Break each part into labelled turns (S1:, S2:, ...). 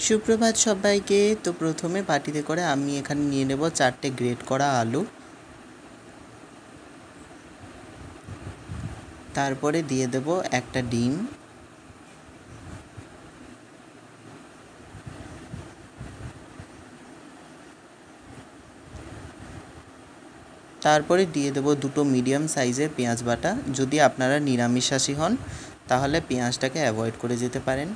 S1: সুপ্রভাত সবাইকে। তো প্রথমে বাটিতে করে আমি এখানে নিয়ে নেব 4টে গ্রেট করা আলু। তারপরে দিয়ে দেব একটা ডিম, তারপরে দিয়ে দেব 2টো মিডিয়াম সাইজের পেঁয়াজ বাটা। যদি আপনারা নিরামিষাশী হন তাহলে পেঁয়াজটাকে অ্যাভয়েড করে যেতে পারেন।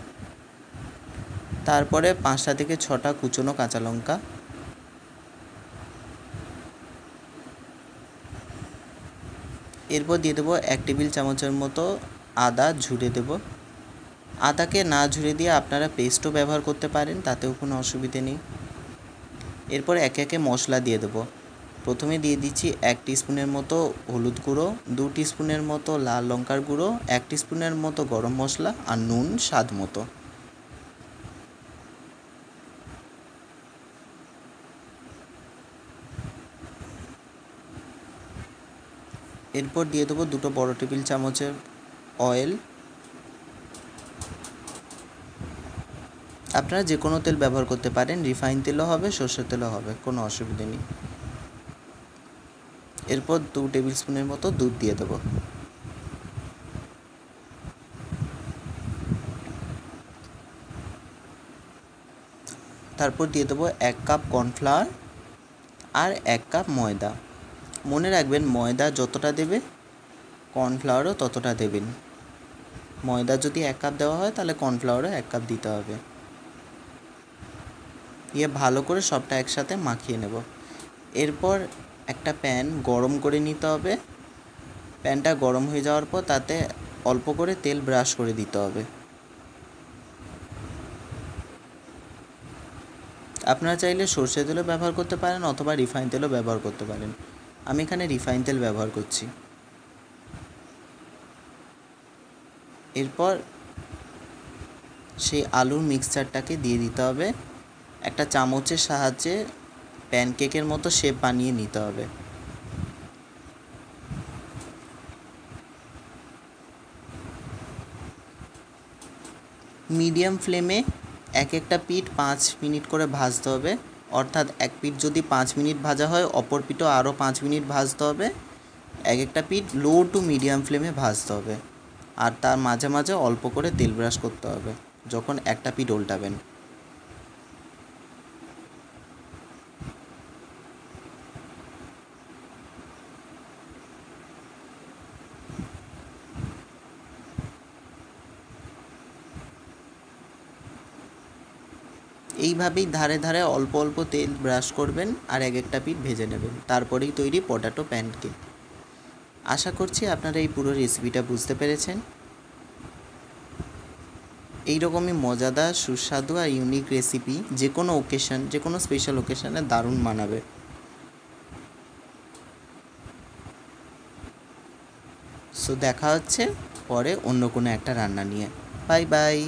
S1: তারপরে 5টা থেকে 6টা কুচনো কাঁচা লঙ্কা, এরপর দিয়ে দেবো 1 টেবিল চামচের মতো আদা ঝুড়ে দেব। আদাকে না ঝুড়ে দিয়ে আপনারা পেস্টও ব্যবহার করতে পারেন, তাতেও কোনো অসুবিধে নেই। এরপর একে একে মশলা দিয়ে দেবো। প্রথমে দিয়ে দিচ্ছি 1 টিস্পুনের মতো হলুদ গুঁড়ো, 2 টিস্পুনের মতো লাল লঙ্কার গুঁড়ো, 1 টিস্পুনের মতো গরম মশলা আর নুন স্বাদ মতো। এরপর দিয়ে দেবো 2টো বড় টেবিল চামচের অয়েল। আপনারা যে কোনো তেল ব্যবহার করতে পারেন, রিফাইন তেলও হবে, সর্ষের তেলও হবে, কোনো অসুবিধে নেই। এরপর 2 টেবিল স্পুনের মতো দুধ দিয়ে দেবো। তারপর দিয়ে দেবো 1 কাপ কর্নফ্লাওয়ার আর 1 কাপ ময়দা। মনে রাখবেন ময়দা যতটা দেবে কর্নফ্লাওয়ারও ততটা দেবেন। ময়দা যদি 1 কাপ দেওয়া হয় তাহলে কর্নফ্লাওয়ারও 1 কাপ দিতে হবে। ভালো করে সবটা একসাথে মাখিয়ে নেব। এরপর একটা প্যান গরম করে নিতে হবে। প্যানটা গরম হয়ে যাওয়ার পর তাতে অল্প করে তেল ব্রাশ করে দিতে হবে। আপনারা চাইলে সরষের তেলও ব্যবহার করতে পারেন অথবা রিফাইন তেলও ব্যবহার করতে পারেন। আমি এখানে রিফাইন তেল ব্যবহার করছি। এরপর সেই আলুর মিক্সচারটাকে দিয়ে দিতে হবে। একটা চামচের সাহায্যে প্যানকেকের মতো শেপ বানিয়ে নিতে হবে। মিডিয়াম ফ্লেমে এক একটা পিঠ 5 মিনিট করে ভাজতে হবে। অর্থাৎ এক পিঠ যদি 5 মিনিট ভাজা হয় অপর পিঠও আরও 5 মিনিট ভাজতে হবে। এক একটা পিঠ লো টু মিডিয়াম ফ্লেমে ভাজতে হবে। আর তার মাঝে মাঝে অল্প করে তেল ব্রাশ করতে হবে যখন একটা পিঠ উল্টাবেন। এইভাবেই ধারে ধারে অল্প অল্প তেল ব্রাশ করবেন আর এক একটা পিঠ ভেজে নেবেন। তারপরেই তৈরি পটাটো প্যানকেক। আশা করছি আপনারা এই পুরো রেসিপিটা বুঝতে পেরেছেন। এইরকমই মজাদার, সুস্বাদু আর ইউনিক রেসিপি যে কোনো ওকেশন, যে কোনো স্পেশাল ওকেশনে দারুণ মানাবে। সো দেখা হচ্ছে পরে অন্য কোনো একটা রান্না নিয়ে। Bye bye.